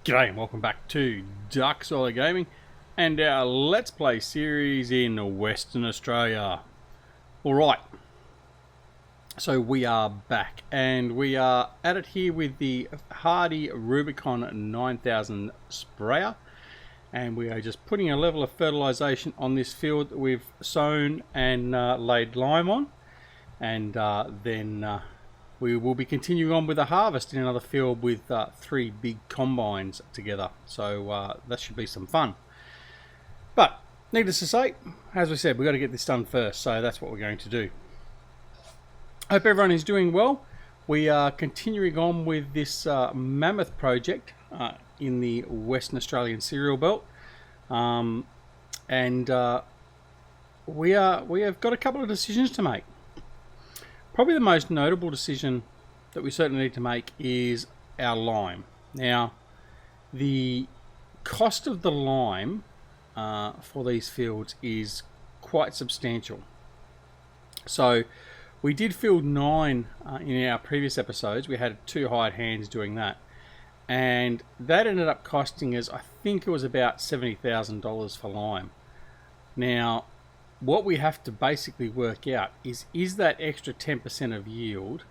G'day and welcome back to DuckZorly Gaming and our Let's Play series in Western Australia. Alright, so we are back and we are at it here with the Hardy Rubicon 9000 sprayer, and we are just putting a level of fertilization on this field that we've sown and laid lime on, and then we will be continuing on with a harvest in another field with 3 big combines together. So that should be some fun. But needless to say, as we said, we've got to get this done first. So that's what we're going to do. Hope everyone is doing well. We are continuing on with this mammoth project in the Western Australian cereal belt. We have got a couple of decisions to make. Probably the most notable decision that we certainly need to make is our lime. Now, the cost of the lime for these fields is quite substantial. So, we did field 9 in our previous episodes. We had 2 hired hands doing that. And that ended up costing us, I think it was about $70,000 for lime. Now, what we have to basically work out is that extra 10% of yield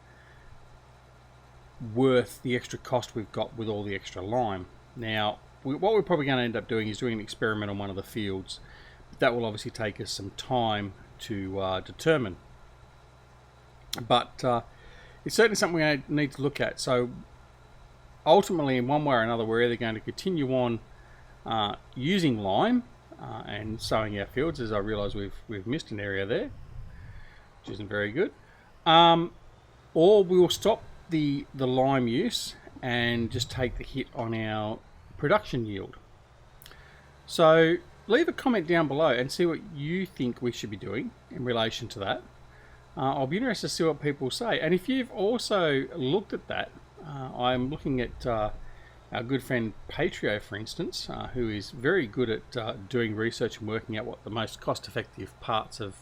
worth the extra cost we've got with all the extra lime? Now, what we're probably going to end up doing is doing an experiment on one of the fields. That will obviously take us some time to determine. But it's certainly something we need to look at. So ultimately, in one way or another, we're either going to continue on using lime and sowing our fields, as I realise we've missed an area there, which isn't very good, or we'll stop the lime use and just take the hit on our production yield. So leave a comment down below and see what you think we should be doing in relation to that. I'll be interested to see what people say, and if you've also looked at that, I'm looking at our good friend Patrio, for instance, who is very good at doing research and working out what the most cost-effective parts of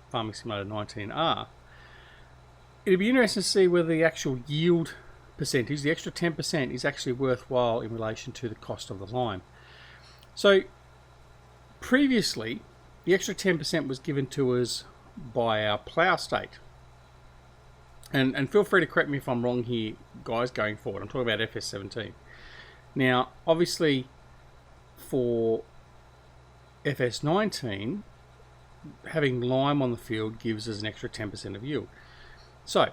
Farming Simulator 19 are. It'd be interesting to see whether the actual yield percentage, the extra 10%, is actually worthwhile in relation to the cost of the lime. So previously, the extra 10% was given to us by our plough state. And feel free to correct me if I'm wrong here, guys, going forward. I'm talking about FS19. Now, obviously, for FS19, having lime on the field gives us an extra 10% of yield. So,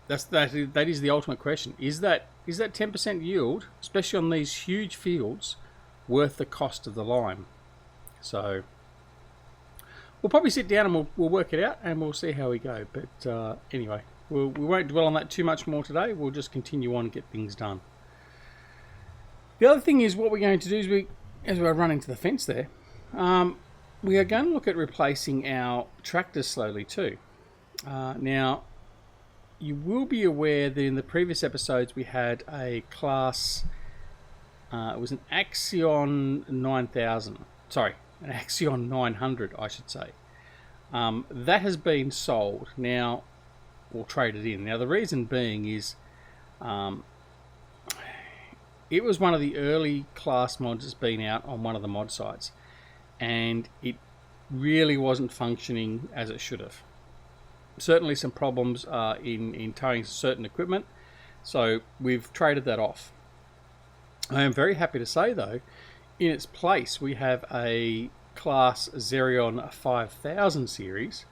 that is the ultimate question. Is that 10% yield, especially on these huge fields, worth the cost of the lime? So, we'll probably sit down and we'll work it out, and we'll see how we go. But anyway, we won't dwell on that too much more today. We'll just continue on and get things done. The other thing is, what we're going to do is, as we're running to the fence there, we are going to look at replacing our tractors slowly too. Now, you will be aware that in the previous episodes we had a class, it was an Axion 9000, sorry, an Axion 900 I should say. That has been sold now, or traded in. Now the reason being is, it was one of the early class mods that's been out on one of the mod sites, and it really wasn't functioning as it should have. Certainly some problems in towing certain equipment, so we've traded that off. I am very happy to say though, in its place we have a class Xerion 5000 series,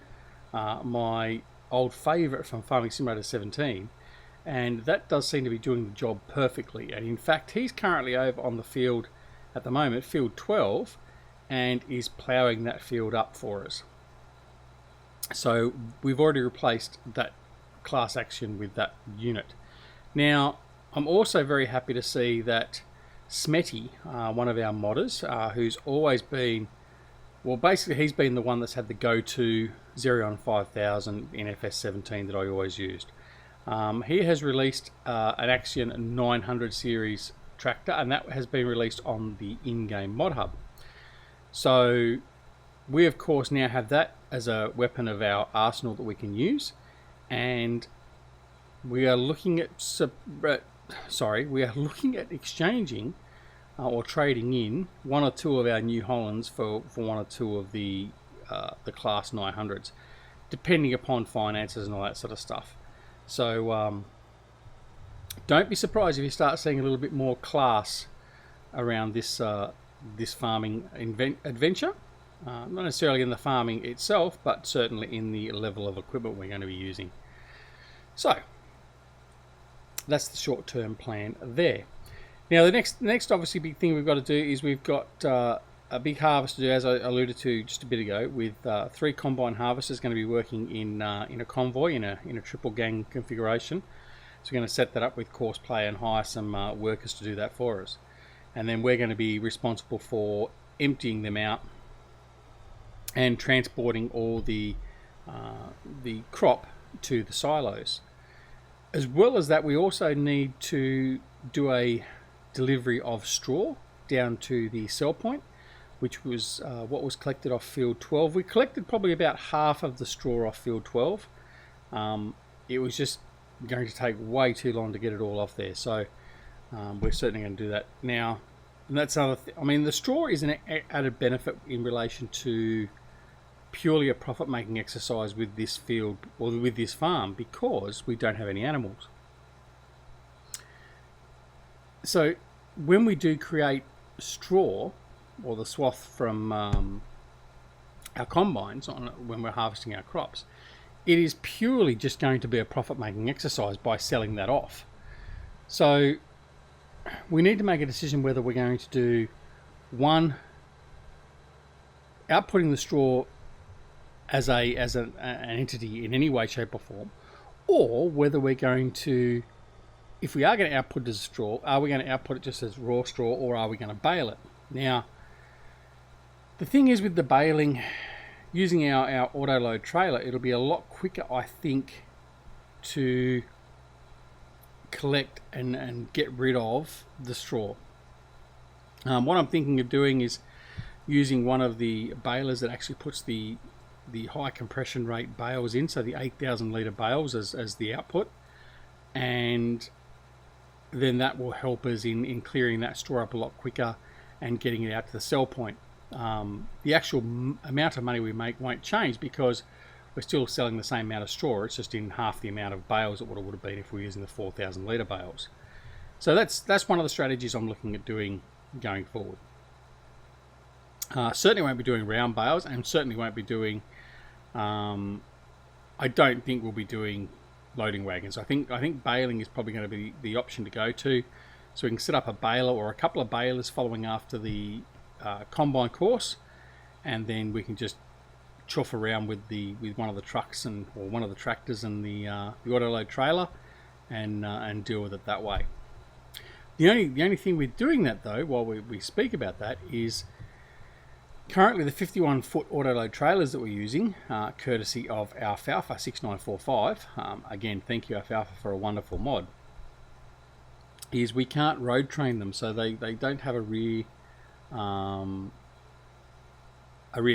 my old favourite from Farming Simulator 17, and that does seem to be doing the job perfectly. And in fact, he's currently over on the field at the moment, field 12, and is ploughing that field up for us. So we've already replaced that class action with that unit. Now, I'm also very happy to see that Smetty, one of our modders, who's always been, well, basically he's been the one that's had the go-to Xerion 5000 in FS17 that I always used. He has released an Axion 900 series tractor, and that has been released on the in-game mod hub. So we of course now have that as a weapon of our arsenal that we can use, and we are looking at exchanging or trading in one or two of our New Hollands for one or two of the Class 900s, depending upon finances and all that sort of stuff. So don't be surprised if you start seeing a little bit more class around this this farming adventure. Not necessarily in the farming itself, but certainly in the level of equipment we're going to be using. So that's the short-term plan there. Now the next obviously big thing we've got to do is we've got a big harvest to do, as I alluded to just a bit ago, with 3 combine harvesters going to be working in a convoy in a triple gang configuration. So we're going to set that up with Courseplay and hire some workers to do that for us, and then we're going to be responsible for emptying them out and transporting all the crop to the silos. As well as that, we also need to do a delivery of straw down to the sell point, which was what was collected off field 12. We collected probably about half of the straw off field 12. It was just going to take way too long to get it all off there, so we're certainly going to do that now. And that's another I mean, the straw is an added benefit in relation to purely a profit-making exercise with this field or with this farm, because we don't have any animals. So when we do create straw, or the swath from our combines when we're harvesting our crops, it is purely just going to be a profit-making exercise by selling that off. So we need to make a decision whether we're going to do one, outputting the straw as an entity in any way, shape or form, or whether we're going to, if we are going to output it as straw, are we going to output it just as raw straw, or are we going to bale it? Now, the thing is with the baling, using our auto-load trailer, it'll be a lot quicker, I think, to collect and get rid of the straw. What I'm thinking of doing is using one of the balers that actually puts the high compression rate bales in, so the 8,000 litre bales as the output, and then that will help us in clearing that straw up a lot quicker and getting it out to the sell point. The actual amount of money we make won't change because we're still selling the same amount of straw. It's just in half the amount of bales it would have been if we were using the 4,000 litre bales. So that's one of the strategies I'm looking at doing going forward. Certainly won't be doing round bales, and certainly won't be doing, I don't think we'll be doing loading wagons. I think baling is probably going to be the option to go to. So we can set up a baler or a couple of balers following after the combine course, and then we can just chuff around with one of the trucks or one of the tractors and the auto-load trailer and deal with it that way. The only thing with doing that, though, while we speak about that, is currently the 51-foot auto-load trailers that we're using, courtesy of Alfalfa 6945, again, thank you Alfalfa for a wonderful mod, is we can't road train them, so they don't have a rear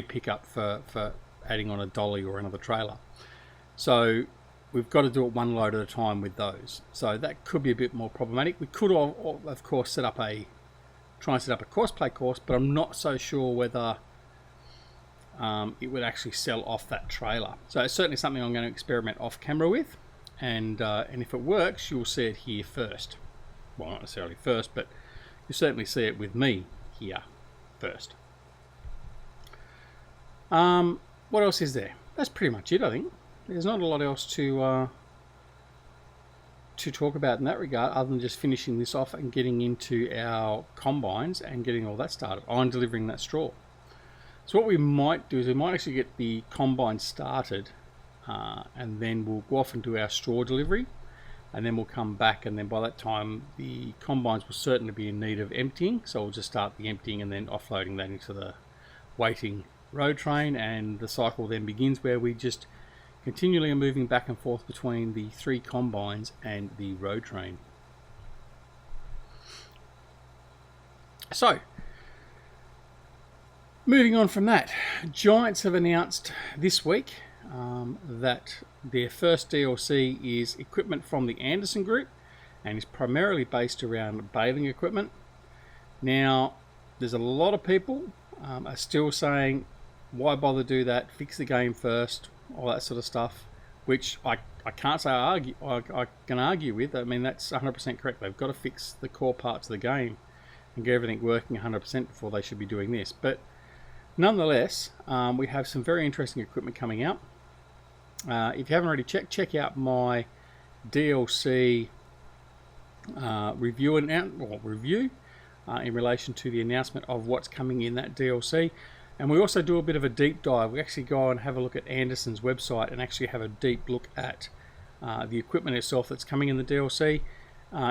pickup for adding on a dolly or another trailer. So we've got to do it one load at a time with those. So that could be a bit more problematic. We could, of course, try and set up a Courseplay course, but I'm not so sure whether it would actually sell off that trailer. So it's certainly something I'm going to experiment off camera with, and if it works, you'll see it here first. Well, not necessarily first, but you'll certainly see it with me here first. What else is there? That's pretty much it, I think. There's not a lot else to talk about in that regard, other than just finishing this off and getting into our combines and getting all that started on delivering that straw. So what we might do is we might actually get the combine started, and then we'll go off and do our straw delivery, and then we'll come back, and then by that time the combines will certainly be in need of emptying, so we'll just start the emptying and then offloading that into the waiting road train, and the cycle then begins where we just continually are moving back and forth between the 3 combines and the road train. So, moving on from that, Giants have announced this week that their first DLC is equipment from the Anderson Group, and is primarily based around baling equipment. Now, there's a lot of people are still saying, why bother do that? Fix the game first, all that sort of stuff, which I can't say I can argue with. I mean, that's 100% correct. They've got to fix the core parts of the game and get everything working 100% before they should be doing this. But nonetheless, we have some very interesting equipment coming out. If you haven't already checked, check out my DLC review in relation to the announcement of what's coming in that DLC. And we also do a bit of a deep dive. We actually go and have a look at Anderson's website and actually have a deep look at the equipment itself that's coming in the DLC,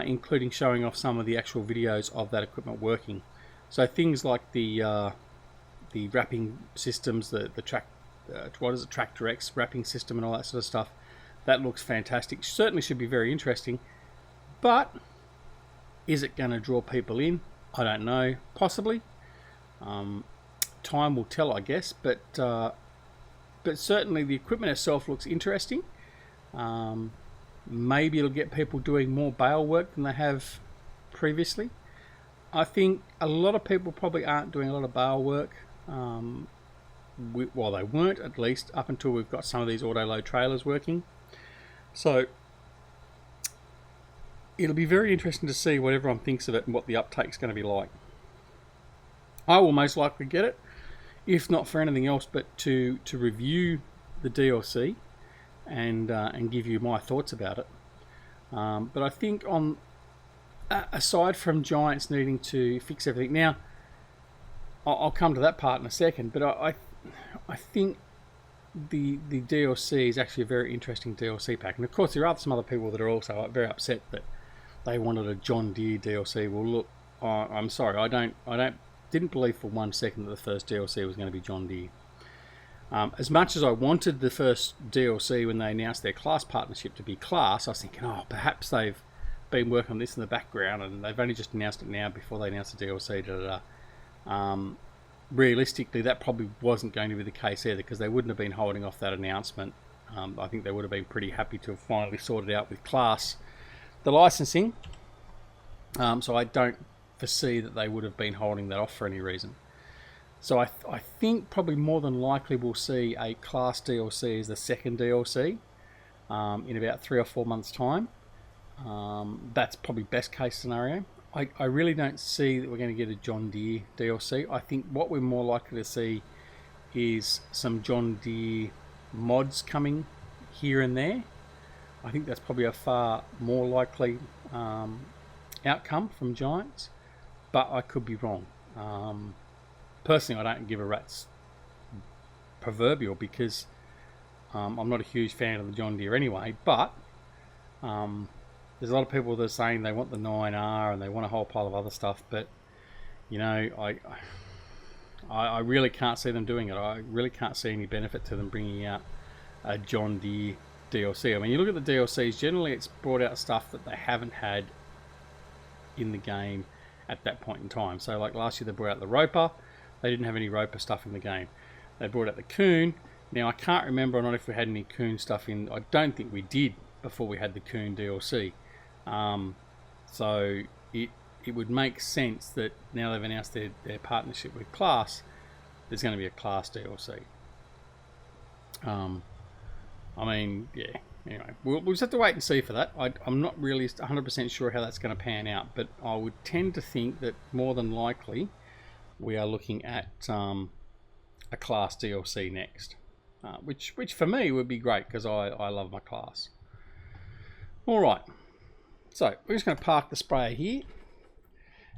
including showing off some of the actual videos of that equipment working. So things like the wrapping systems, the Tractor X wrapping system and all that sort of stuff, that looks fantastic. Certainly should be very interesting. But is it going to draw people in? I don't know. Possibly. Time will tell, I guess. But certainly the equipment itself looks interesting. Maybe it'll get people doing more bale work than they have previously. I think a lot of people probably aren't doing a lot of bale work. Well, they weren't, at least, up until we've got some of these auto-load trailers working. So it'll be very interesting to see what everyone thinks of it and what the uptake's going to be like. I will most likely get it, if not for anything else, but to review the DLC and give you my thoughts about it. But I think aside from Giants needing to fix everything, now I'll come to that part in a second, but I think the DLC is actually a very interesting DLC pack. And of course there are some other people that are also very upset that they wanted a John Deere DLC. Well, look, I'm sorry, I didn't believe for 1 second that the first DLC was going to be John Deere. As much as I wanted the first DLC when they announced their class partnership to be Class, I was thinking, oh, perhaps they've been working on this in the background and they've only just announced it now before they announced the DLC. Realistically, that probably wasn't going to be the case either, because they wouldn't have been holding off that announcement. I think they would have been pretty happy to have finally sorted out with Class the licensing. So I don't foresee that they would have been holding that off for any reason. So I think probably more than likely we'll see a Class DLC as the second DLC in about 3 or 4 months' time. That's probably best case scenario. I really don't see that we're going to get a John Deere DLC. I think what we're more likely to see is some John Deere mods coming here and there. I think that's probably a far more likely outcome from Giants, but I could be wrong. Personally, I don't give a rat's proverbial, because I'm not a huge fan of the John Deere anyway, but there's a lot of people that are saying they want the 9R and they want a whole pile of other stuff, but you know, I really can't see them doing it. I really can't see any benefit to them bringing out a John Deere DLC. I mean, you look at the DLCs, generally it's brought out stuff that they haven't had in the game at that point in time. So like last year they brought out the Roper. They didn't have any Roper stuff in the game. They brought out the Coon. Now I can't remember or not if we had any Coon stuff in. I don't think we did before we had the Coon DLC. So it would make sense that now they've announced their partnership with Class, there's going to be a Class DLC. I mean, yeah. Anyway, we'll just have to wait and see for that. I'm not really 100% sure how that's going to pan out, but I would tend to think that more than likely we are looking at a Class DLC next, which for me would be great, because I love my Class. All right, so we're just going to park the sprayer here,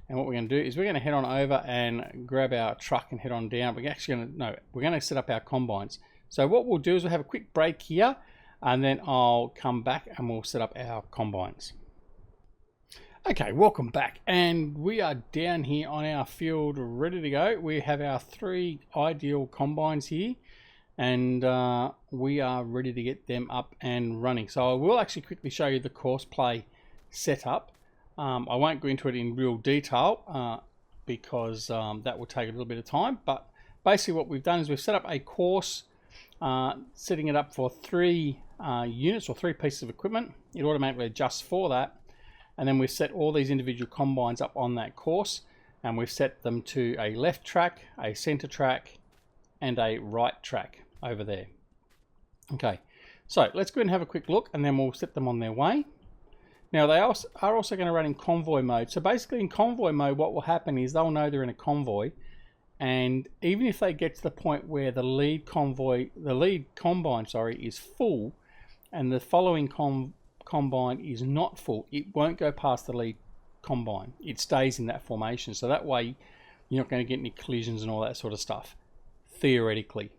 and what we're going to do is we're going to head on over and grab our truck and head on down. We're going to set up our combines. So what we'll do is we'll have a quick break here, and then I'll come back and we'll set up our combines. Okay, welcome back, and we are down here on our field ready to go. We have our 3 ideal combines here, and we are ready to get them up and running. So I will actually quickly show you the course play setup. I won't go into it in real detail because that will take a little bit of time, but basically what we've done is we've set up a course, setting it up for 3 units or 3 pieces of equipment. It automatically adjusts for that, and then we've set all these individual combines up on that course. and we've set them to a left track, a center track, and a right track over there. Okay, so let's go ahead and have a quick look, and then we'll set them on their way. Now they are also going to run in convoy mode. So basically in convoy mode, what will happen is they'll know they're in a convoy, and even if they get to the point where the lead combine, is full, and the following combine is not full, it won't go past the lead combine. It stays in that formation, so that way you're not going to get any collisions and all that sort of stuff, theoretically.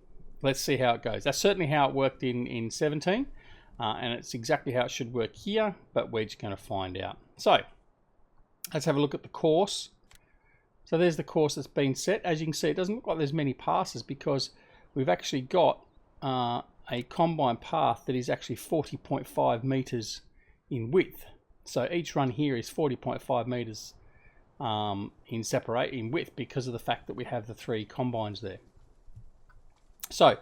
Let's see how it goes. That's certainly how it worked in 17, and it's exactly how it should work here, but we're just going to find out. So let's have a look at the course. So there's the course that's been set. As you can see, it doesn't look like there's many passes because we've actually got a combine path that is actually 40.5 meters in width. So each run here is 40.5 meters in width because of the fact that we have the 3 combines there. So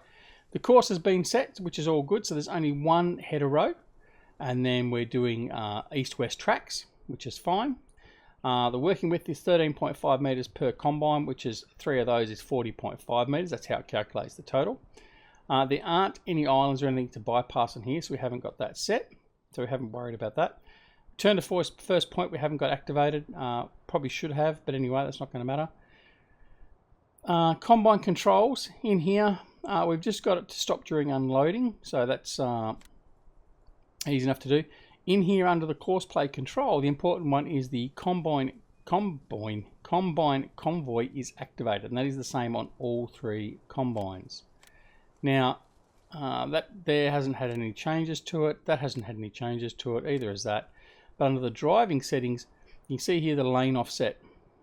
the course has been set, which is all good. So there's only one header row, and then we're doing east-west tracks, which is fine. The working width is 13.5 meters per combine, which is 3 of those is 40.5 meters. That's how it calculates the total. There aren't any islands or anything to bypass in here, so we haven't got that set. So we haven't worried about that. Turn to first point we haven't got activated. Probably should have, but anyway, that's not going to matter. Combine controls in here. We've just got it to stop during unloading, so that's easy enough to do. In here under the course play control, the important one is the combine convoy is activated, and that is the same on all 3 combines. Now that there hasn't had any changes to it, that hasn't had any changes to it, either as that. But under the driving settings, you can see here the lane offset.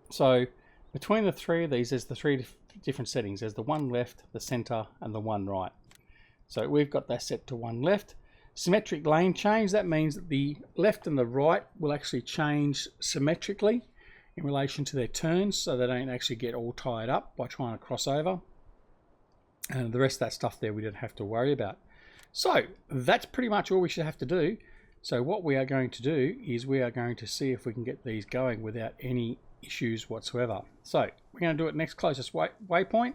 So between the 3 of these, there's the 3 different settings. There's the one left, the center, and the one right. So we've got that set to one left. Symmetric lane change, that means that the left and the right will actually change symmetrically in relation to their turns, so they don't actually get all tied up by trying to cross over. And the rest of that stuff there we don't have to worry about. So that's pretty much all we should have to do. So what we are going to do is we are going to see if we can get these going without any issues whatsoever. So we're going to do it next closest waypoint.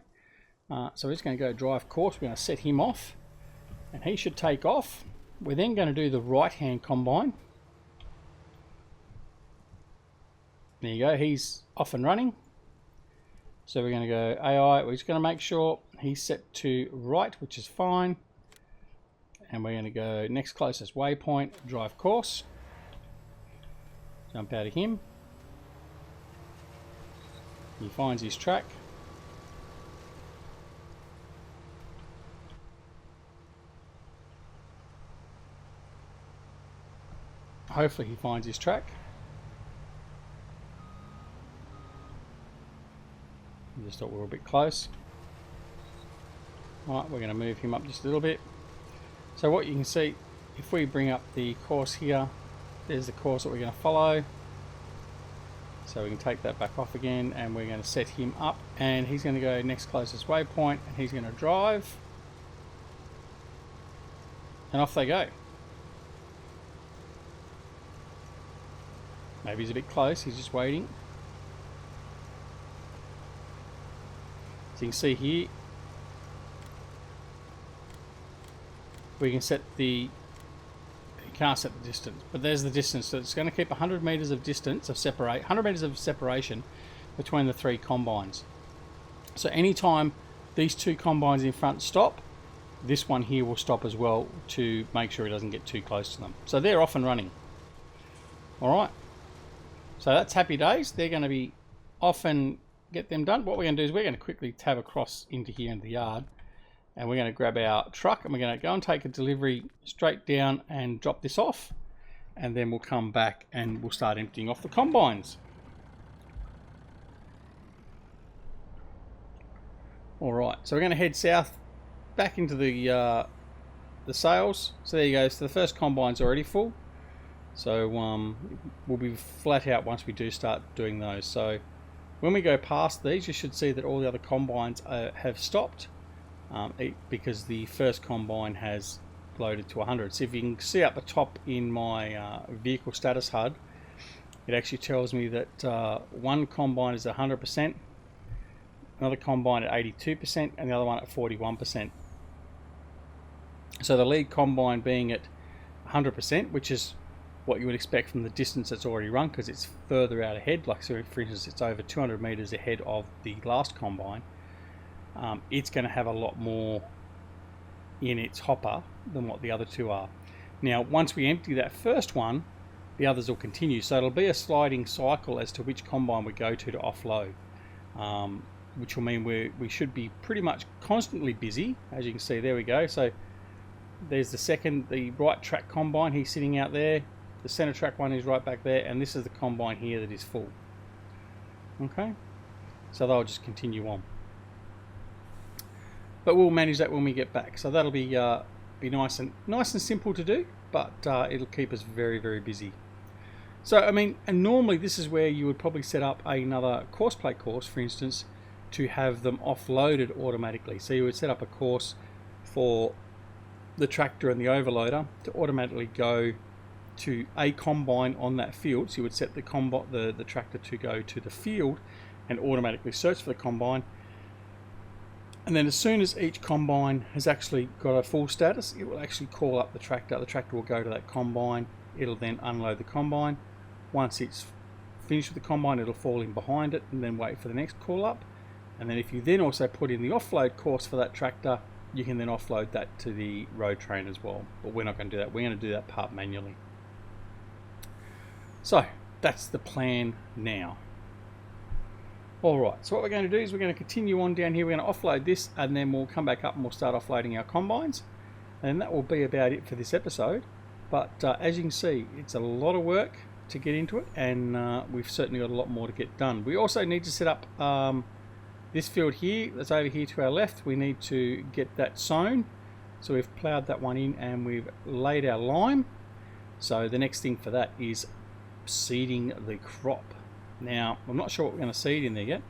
So we're just going to go drive course. We're going to set him off, and he should take off. We're then going to do the right hand combine. There you go, he's off and running. So we're going to go AI, we're just going to make sure he's set to right, which is fine. And we're going to go next closest waypoint, drive course. Jump out of him. He finds his track. Hopefully he finds his track. I just thought we were a bit close. Alright, we're going to move him up just a little bit. So what you can see, if we bring up the course here, there's the course that we're going to follow. So we can take that back off again, and we're going to set him up, and he's going to go next closest waypoint, and he's going to drive. And off they go. Maybe he's a bit close, he's just waiting. So you can see here, we can set the, you can't set the distance, but there's the distance. So it's going to keep 100 meters of distance of 100 meters of separation between the 3 combines. So anytime these 2 combines in front stop, this one here will stop as well to make sure it doesn't get too close to them. So they're off and running. All right. So that's happy days. They're going to be off and get them done. What we're going to do is we're going to quickly tab across into here into the yard, and we're going to grab our truck, and we're going to go and take a delivery straight down and drop this off, and then we'll come back and we'll start emptying off the combines. All right, so we're going to head south back into the sales. So there you go. So the first combine's already full. So we'll be flat out once we do start doing those. So when we go past these, you should see that all the other combines have stopped because the first combine has loaded to 100. So if you can see up the top in my vehicle status HUD, it actually tells me that one combine is 100%, another combine at 82%, and the other one at 41%. So the lead combine being at 100%, which is what you would expect from the distance that's already run, because it's further out ahead. Like, so for instance, it's over 200 meters ahead of the last combine. It's going to have a lot more in its hopper than what the other two are. Now, once we empty that first one, the others will continue. So it'll be a sliding cycle as to which combine we go to offload, which will mean we should be pretty much constantly busy. As you can see, there we go. So there's the right track combine. He's sitting out there. The center track one is right back there, and this is the combine here that is full. Okay, so they'll just continue on. But we'll manage that when we get back. So that'll be nice and simple to do, but it'll keep us very, very busy. So I mean, and normally this is where you would probably set up another course plate course, for instance, to have them offloaded automatically. So you would set up a course for the tractor and the overloader to automatically go to a combine on that field. So you would set the tractor to go to the field and automatically search for the combine. And then as soon as each combine has actually got a full status, it will actually call up the tractor. The tractor will go to that combine. It'll then unload the combine. Once it's finished with the combine, it'll fall in behind it and then wait for the next call up. And then if you then also put in the offload course for that tractor, you can then offload that to the road train as well. But we're not going to do that. We're going to do that part manually. So that's the plan now. Alright, so what we're going to do is we're going to continue on down here. We're going to offload this, and then we'll come back up and we'll start offloading our combines. And that will be about it for this episode. But as you can see, it's a lot of work to get into it, and we've certainly got a lot more to get done. We also need to set up this field here that's over here to our left. We need to get that sown. So we've ploughed that one in and we've laid our lime. So the next thing for that is seeding the crop. Now, I'm not sure what we're going to seed in there yet,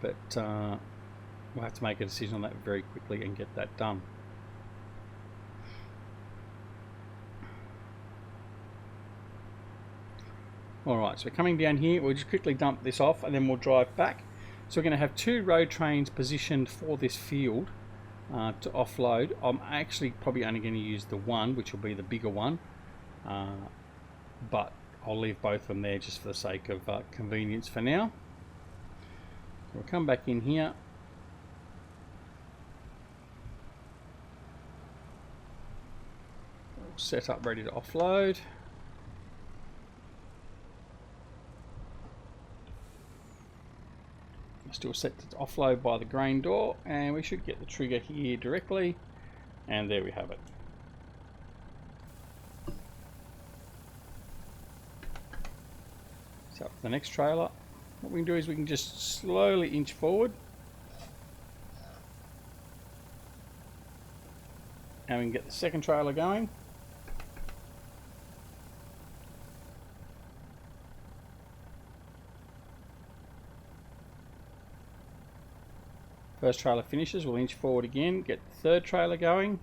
but we'll have to make a decision on that very quickly and get that done. Alright, so we're coming down here. We'll just quickly dump this off and then we'll drive back. So we're going to have two road trains positioned for this field to offload. I'm actually probably only going to use the one, which will be the bigger one, but I'll leave both of them there just for the sake of convenience for now. We'll come back in here. We'll set up ready to offload. Still set to offload by the grain door, and we should get the trigger here directly, and there we have it. So the next trailer, what we can do is we can just slowly inch forward, and we can get the second trailer going. First trailer finishes, we'll inch forward again, get the third trailer going.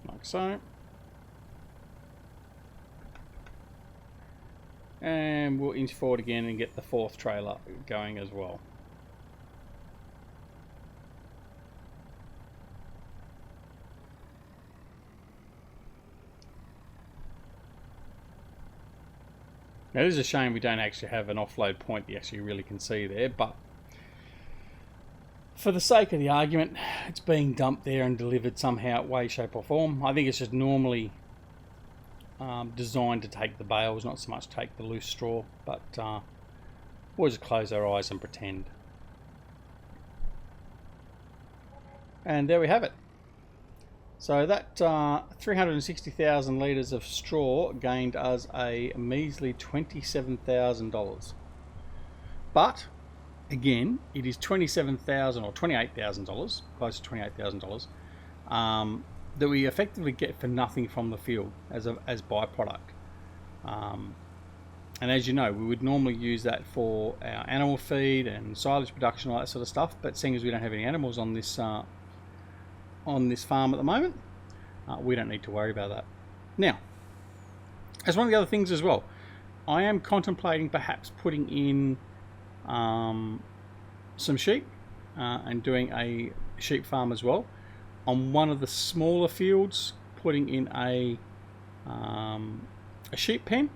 Like so. And we'll inch forward again and get the fourth trailer going as well. Now, it is a shame we don't actually have an offload point that you actually really can see there, but for the sake of the argument, it's being dumped there and delivered somehow, way, shape or form. I think it's just normally designed to take the bales, not so much take the loose straw, but we'll just close our eyes and pretend. And there we have it. So that 360,000 litres of straw gained us a measly $27,000. But again, it is $27,000 or $28,000, close to $28,000, that we effectively get for nothing from the field as byproduct. And as you know, we would normally use that for our animal feed and silage production, all that sort of stuff. But seeing as we don't have any animals on this farm at the moment, we don't need to worry about that. Now, as one of the other things as well, I am contemplating perhaps putting in some sheep and doing a sheep farm as well. On one of the smaller fields, putting in a sheep pen,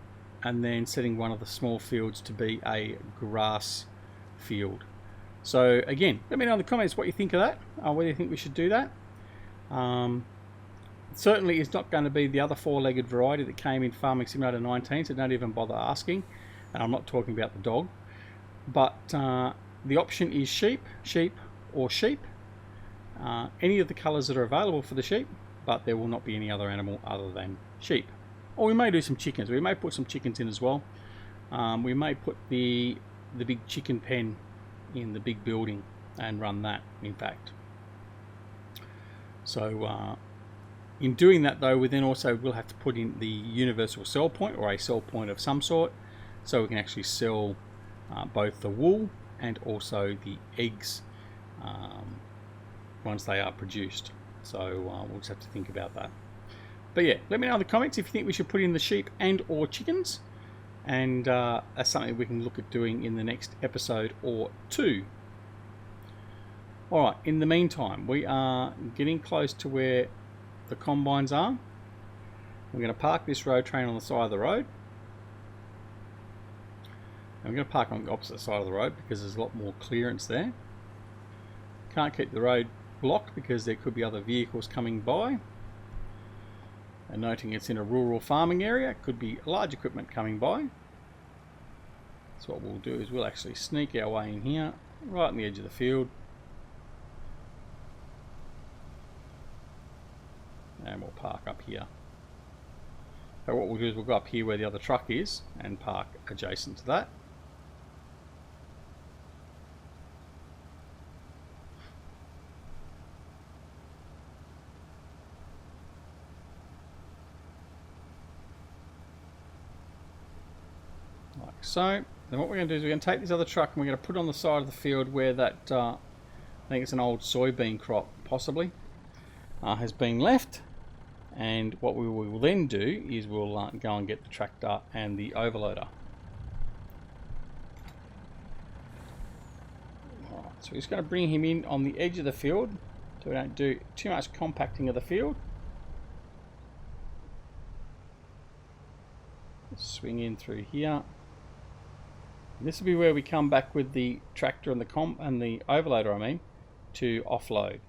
and then setting one of the small fields to be a grass field. So again, let me know in the comments what you think of that, whether you think we should do that. Certainly it's not going to be the other four-legged variety that came in Farming Simulator 19, so don't even bother asking, and I'm not talking about the dog. But the option is sheep, or sheep. Any of the colours that are available for the sheep, but there will not be any other animal other than sheep. Or we may do some chickens. We may put some chickens in as well. We may put the big chicken pen in the big building and run that, in fact. So in doing that though, we then also will have to put in the universal sell point, or a sell point of some sort, so we can actually sell both the wool and also the eggs once they are produced. So we'll just have to think about that. But yeah, let me know in the comments if you think we should put in the sheep and or chickens, and that's something we can look at doing in the next episode or two. Alright, in the meantime, we are getting close to where the combines are. We're going to park this road train on the side of the road. I'm going to park on the opposite side of the road because there's a lot more clearance there. Can't keep the road blocked because there could be other vehicles coming by. And noting it's in a rural farming area, could be large equipment coming by. So what we'll do is we'll actually sneak our way in here, right on the edge of the field. And we'll park up here. So what we'll do is we'll go up here where the other truck is and park adjacent to that. Like so. Then what we're going to do is we're going to take this other truck and we're going to put it on the side of the field where that, I think it's an old soybean crop possibly, has been left. And what we will then do is we'll go and get the tractor and the overloader. Alright, so we're just going to bring him in on the edge of the field so we don't do too much compacting of the field. Let's swing in through here. And this will be where we come back with the tractor and the overloader, to offload.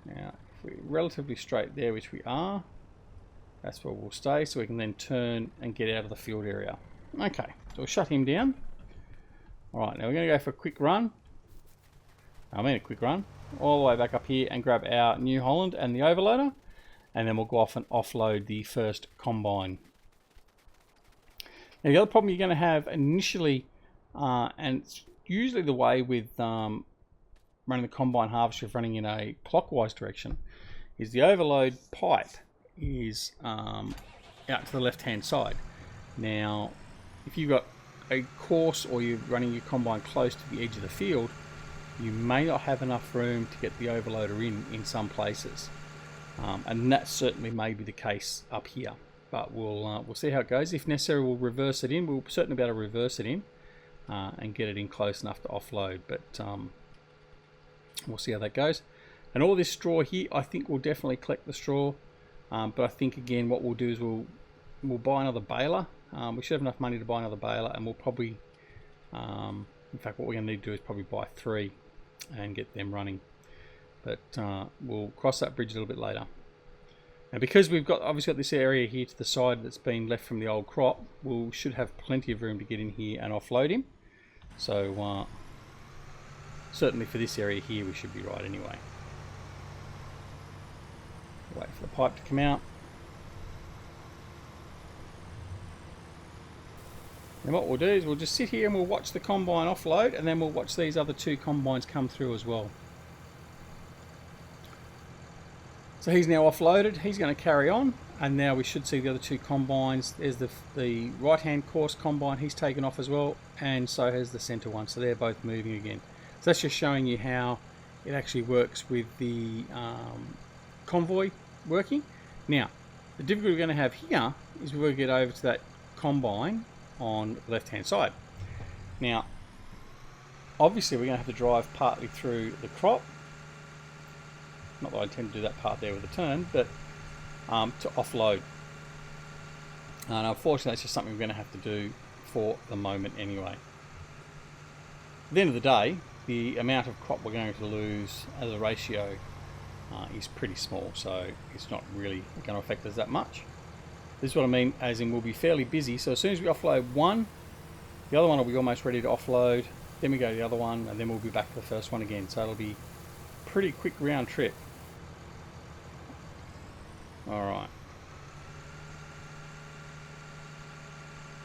Now, if we're relatively straight there, which we are, that's where we'll stay, so we can then turn and get out of the field area. Okay, so we'll shut him down. Alright, now we're going to go for a quick run. A quick run. All the way back up here and grab our New Holland and the overloader. And then we'll go off and offload the first combine. Now the other problem you're going to have initially, and it's usually the way with running the combine harvester running in a clockwise direction, is the overload pipe is out to the left hand side. Now if you've got a course or you're running your combine close to the edge of the field, you may not have enough room to get the overloader in some places, and that certainly may be the case up here, but we'll see how it goes. If necessary, we'll reverse it in. We'll certainly be able to reverse it in and get it in close enough to offload, but we'll see how that goes. And all this straw here, I think we'll definitely collect the straw, but I think again what we'll do is we'll buy another baler. We should have enough money to buy another baler, and we'll probably, in fact what we're going to need to do is probably buy 3 and get them running, but we'll cross that bridge a little bit later. Now because we've obviously got this area here to the side that's been left from the old crop, we should have plenty of room to get in here and offload him. So certainly for this area here we should be right anyway. Wait for the pipe to come out. And what we'll do is we'll just sit here and we'll watch the combine offload, and then we'll watch these other 2 combines come through as well. So he's now offloaded, he's going to carry on, and now we should see the other 2 combines. There's the right hand course combine, he's taken off as well, and so has the center one, so they're both moving again. So that's just showing you how it actually works with the convoy working. Now, the difficulty we're going to have here is we're going to get over to that combine on the left-hand side. Now, obviously we're going to have to drive partly through the crop. Not that I intend to do that part there with a turn, but to offload. And unfortunately, that's just something we're going to have to do for the moment anyway. At the end of the day, the amount of crop we're going to lose as a ratio is pretty small, so it's not really going to affect us that much. This is what I mean, as in we'll be fairly busy. So as soon as we offload one, the other one will be almost ready to offload. Then we go to the other one, and then we'll be back to the first one again. So it'll be a pretty quick round trip. Alright.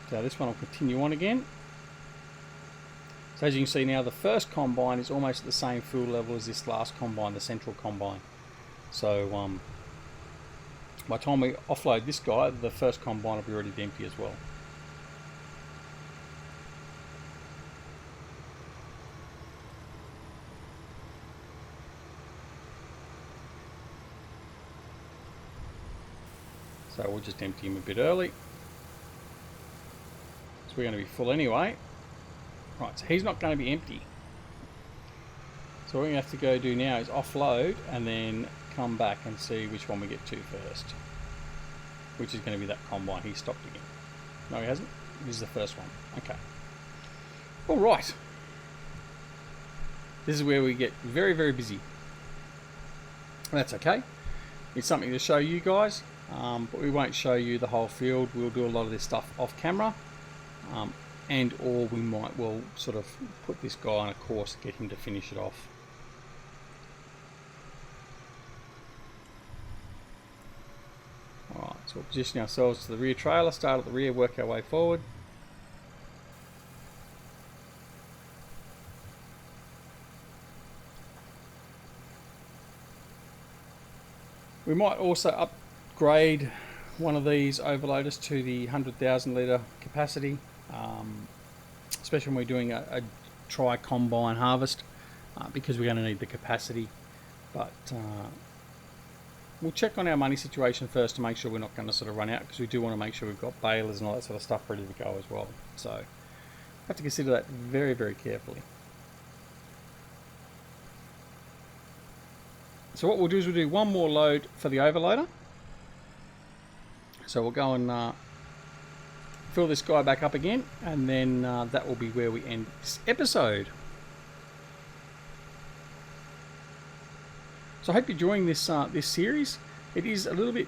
So this one will continue on again. So as you can see now, the first combine is almost at the same fuel level as this last combine, the central combine. So by the time we offload this guy, the first combine will be ready to empty as well. So we'll just empty him a bit early. So we're going to be full anyway. Right, so he's not going to be empty. So what we're going to have to go do now is offload and then come back and see which one we get to first. Which is going to be that combine. He stopped again. No, he hasn't. This is the first one. Okay. Alright. This is where we get very, very busy. That's okay. It's something to show you guys. But we won't show you the whole field. We'll do a lot of this stuff off camera, and or we might well sort of put this guy on a course, get him to finish it off. Alright, so we'll position ourselves to the rear trailer, start at the rear, work our way forward. We might also upgrade one of these overloaders to the 100,000 litre capacity, especially when we're doing a tri-combine harvest, because we're going to need the capacity. But we'll check on our money situation first to make sure we're not going to sort of run out, because we do want to make sure we've got balers and all that sort of stuff ready to go as well. So have to consider that very, very carefully. So what we'll do is we'll do one more load for the overloader. So we'll go and fill this guy back up again, and then that will be where we end this episode. So I hope you're enjoying this this series. It is a little bit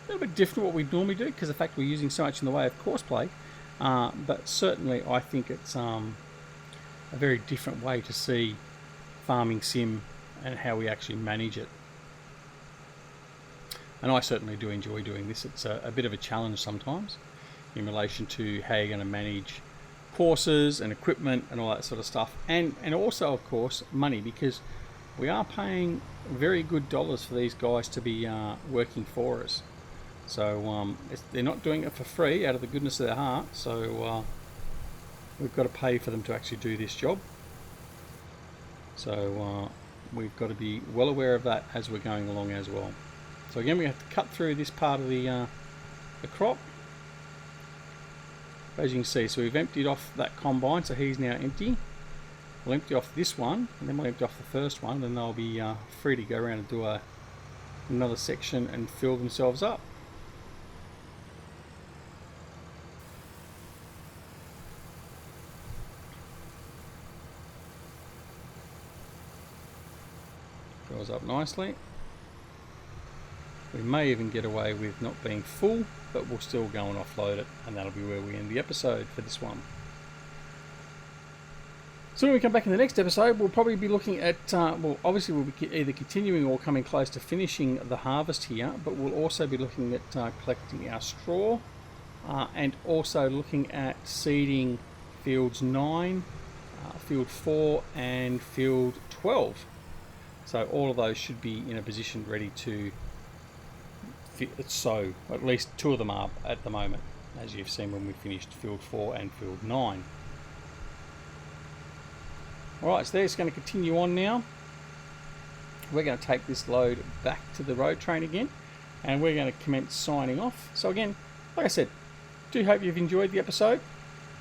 different to what we normally do, because of the fact we're using so much in the way of course play. But certainly I think it's a very different way to see farming sim and how we actually manage it. And I certainly do enjoy doing this. It's a bit of a challenge sometimes in relation to how you're going to manage courses and equipment and all that sort of stuff, and also of course money, because we are paying very good dollars for these guys to be working for us. So they're not doing it for free out of the goodness of their heart, so we've got to pay for them to actually do this job. So we've got to be well aware of that as we're going along as well. So again, we have to cut through this part of the crop. As you can see, so we've emptied off that combine, so he's now empty. We'll empty off this one, and then we'll empty off the first one, then they'll be free to go around and do another section and fill themselves up. Goes up nicely. We may even get away with not being full, but we'll still go and offload it, and that'll be where we end the episode for this one. So when we come back in the next episode, we'll probably be looking at, well, obviously we'll be either continuing or coming close to finishing the harvest here, but we'll also be looking at collecting our straw, and also looking at seeding fields 9, field 4 and field 12. So all of those should be in a position ready to sow. At least 2 of them are at the moment, as you've seen when we finished field 4 and field 9. Alright, so it's going to continue on now. we're going to take this load back to the road train again, and we're going to commence signing off. So again, like I said, do hope you've enjoyed the episode,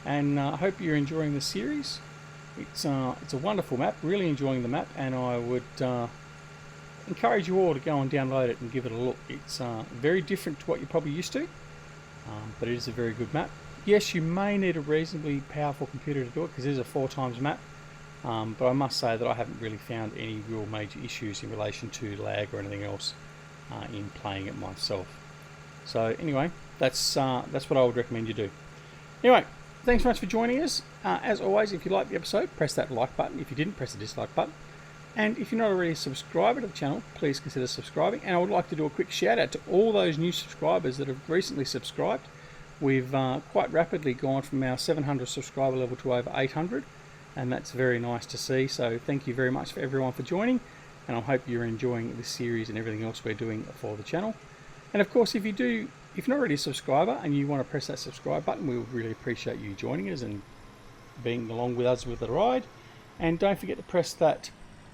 and I hope you're enjoying the series. It's a wonderful map, really enjoying the map, and I would encourage you all to go and download it and give it a look. It's very different to what you're probably used to, but it is a very good map. Yes, you may need a reasonably powerful computer to do it because it is a 4x map, but I must say that I haven't really found any real major issues in relation to lag or anything else in playing it myself. So anyway, that's what I would recommend you do. Anyway, thanks so much for joining us. As always, if you liked the episode, press that like button. If you didn't, press the dislike button. And if you're not already a subscriber to the channel, please consider subscribing. And I would like to do a quick shout out to all those new subscribers that have recently subscribed. We've quite rapidly gone from our 700 subscriber level to over 800, and that's very nice to see. So thank you very much for everyone for joining, and I hope you're enjoying this series and everything else we're doing for the channel. And of course, if you're not already a subscriber and you want to press that subscribe button, we would really appreciate you joining us and being along with us with the ride. And don't forget to press that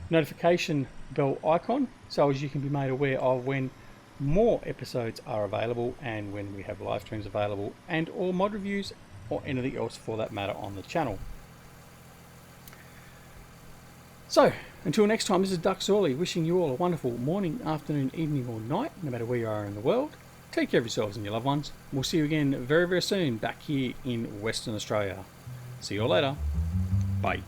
notification bell icon so as you can be made aware of when more episodes are available and when we have live streams available and or mod reviews or anything else for that matter on the channel. So until next time, this is DuckZorly wishing you all a wonderful morning, afternoon, evening or night, no matter where you are in the world. Take care of yourselves and your loved ones. We'll see you again very, very soon back here in Western Australia. See you all later. Bye.